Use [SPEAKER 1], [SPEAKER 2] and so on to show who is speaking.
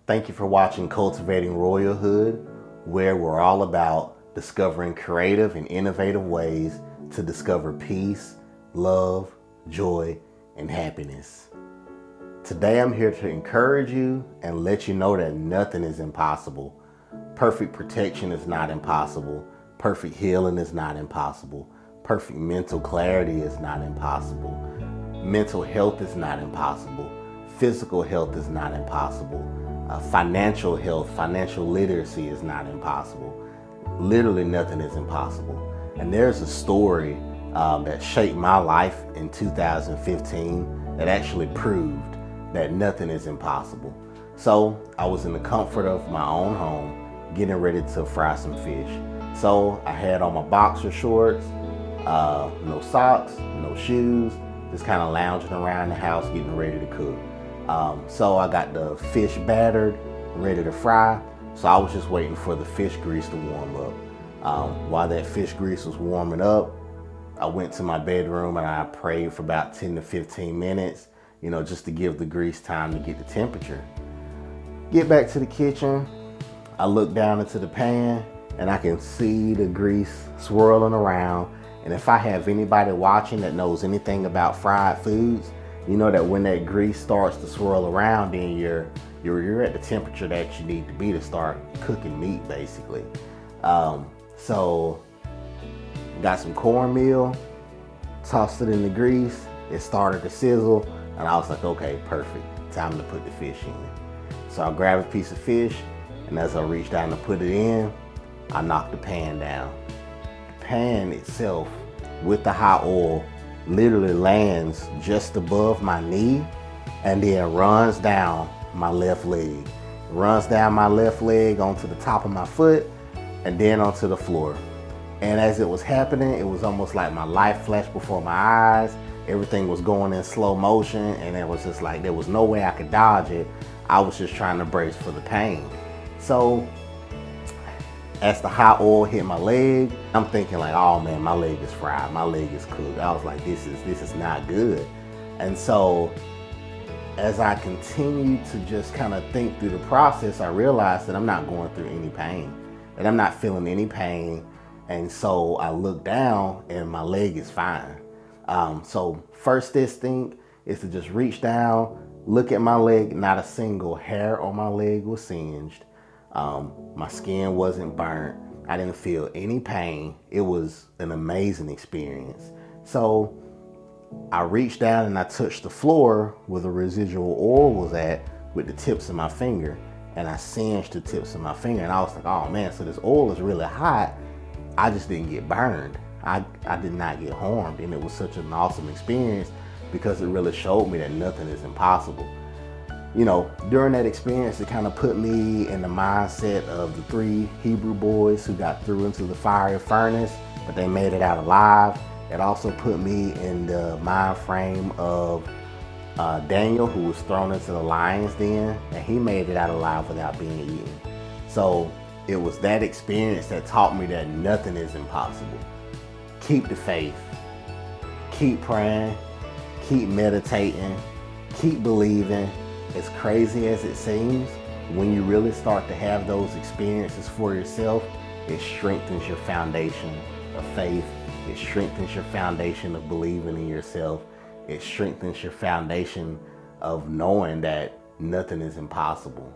[SPEAKER 1] Thank you for watching Cultivating Royalhood, where we're all about discovering creative and innovative ways to discover peace, love, joy, and happiness. Today I'm here to encourage you and let you know that nothing is impossible. Perfect protection is not impossible. Perfect healing is not impossible. Perfect mental clarity is not impossible. Mental health is not impossible. Physical health is not impossible. Financial health, financial literacy is not impossible. Literally nothing is impossible. And there's a story that shaped my life in 2015 that actually proved that nothing is impossible. So I was in the comfort of my own home getting ready to fry some fish. So I had on my boxer shorts, no socks, no shoes, just kind of lounging around the house getting ready to cook. So I got the fish battered, ready to fry. So I was just waiting for the fish grease to warm up. While that fish grease was warming up, I went to my bedroom and I prayed for about 10 to 15 minutes, just to give the grease time to get the temperature. Get back to the kitchen, I look down into the pan and I can see the grease swirling around. And if I have anybody watching that knows anything about fried foods, you know that when that grease starts to swirl around, then you're at the temperature that you need to be to start cooking meat, basically. So got some cornmeal, tossed it in the grease, it started to sizzle, and I was like, okay, perfect, time to put the fish in. So I grabbed a piece of fish, and as I reached down to put it in, I knocked the pan down. The pan itself, with the hot oil, literally lands just above my knee and then runs down my left leg. Runs down my left leg onto the top of my foot and then onto the floor. And as it was happening, it was almost like my life flashed before my eyes. Everything was going in slow motion and it was just like there was no way I could dodge it. I was just trying to brace for the pain. So as the hot oil hit my leg, I'm thinking like, oh man, my leg is fried, my leg is cooked. I was like, this is not good. And so as I continued to just kind of think through the process, I realized that I'm not going through any pain, that I'm not feeling any pain. And so I look down and my leg is fine. So first instinct is to just reach down, look at my leg. Not a single hair on my leg was singed. My skin wasn't burnt. I didn't feel any pain. It was an amazing experience. So I reached down and I touched the floor where the residual oil was at with the tips of my finger. And I singed the tips of my finger. And I was like, oh man, so this oil is really hot. I just didn't get burned. I did not get harmed. And it was such an awesome experience because it really showed me that nothing is impossible. During that experience, it kind of put me in the mindset of the 3 Hebrew boys who got thrown into the fiery furnace, but they made it out alive. It also put me in the mind frame of Daniel, who was thrown into the lion's den, and he made it out alive without being eaten. So it was that experience that taught me that nothing is impossible. Keep the faith, keep praying, keep meditating, keep believing. As crazy as it seems, when you really start to have those experiences for yourself, it strengthens your foundation of faith. It strengthens your foundation of believing in yourself. It strengthens your foundation of knowing that nothing is impossible.